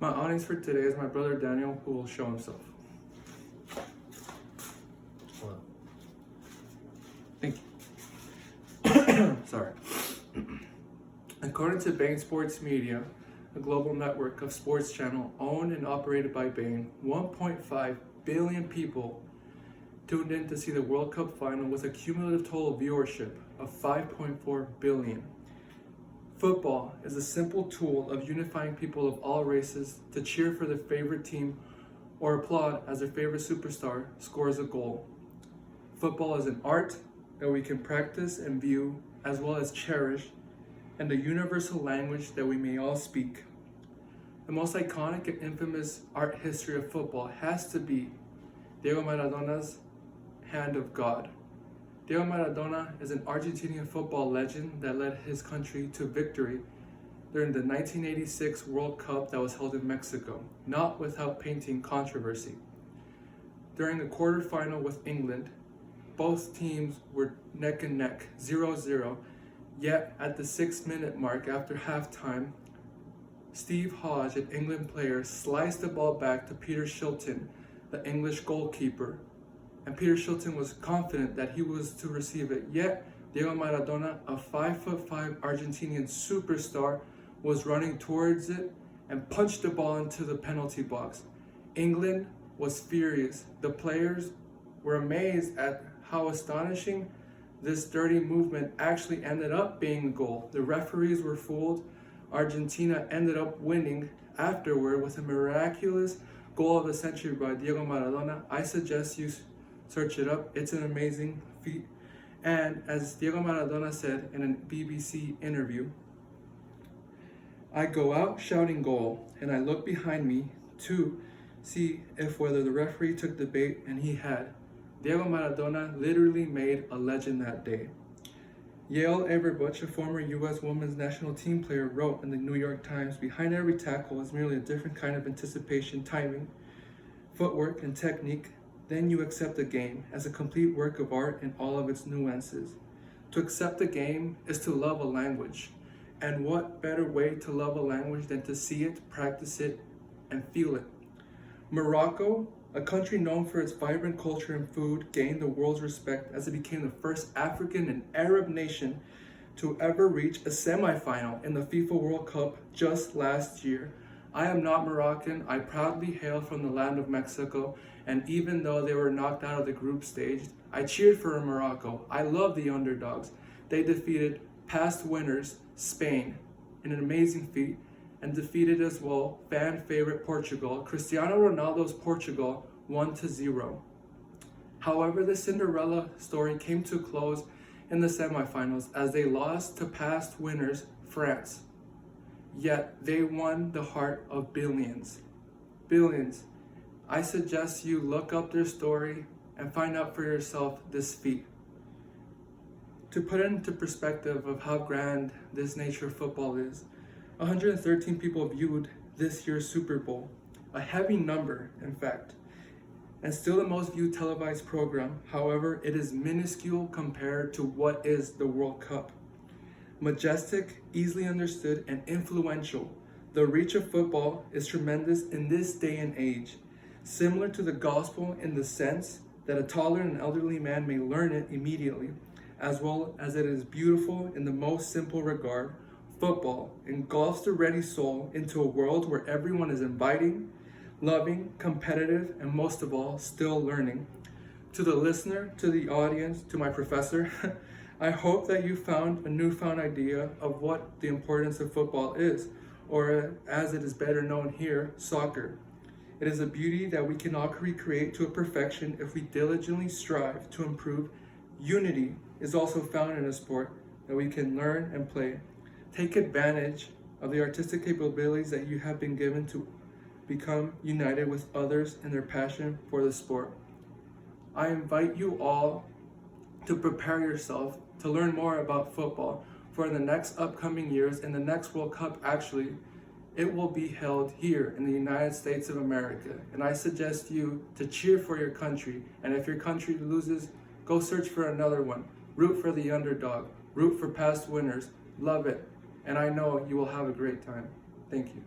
My audience for today is my brother Daniel, who will show himself. Hello. Thank you. Sorry. According to Bain Sports Media, a global network of sports channel owned and operated by Bain, 1.5 billion people tuned in to see the World Cup final with a cumulative total viewership of 5.4 billion. Football is a simple tool of unifying people of all races to cheer for their favorite team or applaud as their favorite superstar scores a goal. Football is an art that we can practice and view as well as cherish, and a universal language that we may all speak. The most iconic and infamous art history of football has to be Diego Maradona's Hand of God. Diego Maradona is an Argentinian football legend that led his country to victory during the 1986 World Cup that was held in Mexico, not without painting controversy. During the quarterfinal with England, both teams were neck and neck, 0-0, yet at the 6-minute mark after halftime, Steve Hodge, an England player, sliced the ball back to Peter Shilton, the English goalkeeper, and Peter Shilton was confident that he was to receive it, yet Diego Maradona, a 5'5" Argentinian superstar, was running towards it and punched the ball into the penalty box. England was furious. The players were amazed at how astonishing this dirty movement actually ended up being a goal. The referees were fooled. Argentina ended up winning afterward with a miraculous goal of the century by Diego Maradona. I suggest you search it up. It's an amazing feat. And as Diego Maradona said in a BBC interview, I go out shouting goal, and I look behind me to see if whether the referee took the bait, and he had. Diego Maradona literally made a legend that day. Yael Averbuch, a former U.S. women's national team player, wrote in the New York Times, behind every tackle is merely a different kind of anticipation, timing, footwork, and technique. Then you accept the game as a complete work of art in all of its nuances. To accept the game is to love a language. And what better way to love a language than to see it, practice it, and feel it? Morocco, a country known for its vibrant culture and food, gained the world's respect as it became the first African and Arab nation to ever reach a semifinal in the FIFA World Cup just last year. I am not Moroccan. I proudly hail from the land of Mexico, and even though they were knocked out of the group stage, I cheered for Morocco. I love the underdogs. They defeated past winners Spain in an amazing feat, and defeated as well fan favorite Portugal. Cristiano Ronaldo's Portugal 1-0. However, the Cinderella story came to a close in the semifinals as they lost to past winners France. Yet they won the heart of billions. Billions. I suggest you look up their story and find out for yourself this feat. To put it into perspective of how grand this nature of football is, 113 people viewed this year's Super Bowl, a heavy number, in fact, and still the most viewed televised program. However, it is minuscule compared to what is the World Cup. Majestic, easily understood, and influential, the reach of football is tremendous in this day and age, similar to the gospel in the sense that a taller and elderly man may learn it immediately, as well as it is beautiful in the most simple regard. Football engulfs the ready soul into a world where everyone is inviting, loving, competitive, and most of all, still learning. To the listener, to the audience, to my professor, I hope that you found a newfound idea of what the importance of football is, or as it is better known here, soccer. It is a beauty that we can all recreate to a perfection if we diligently strive to improve. Unity is also found in a sport that we can learn and play. Take advantage of the artistic capabilities that you have been given to become united with others in their passion for the sport. I invite you all to prepare yourself to learn more about football for the next upcoming years. In the next World Cup, actually, it will be held here in the United States of America. And I suggest you to cheer for your country. And if your country loses, go search for another one. Root for the underdog. Root for past winners. Love it. And I know you will have a great time. Thank you.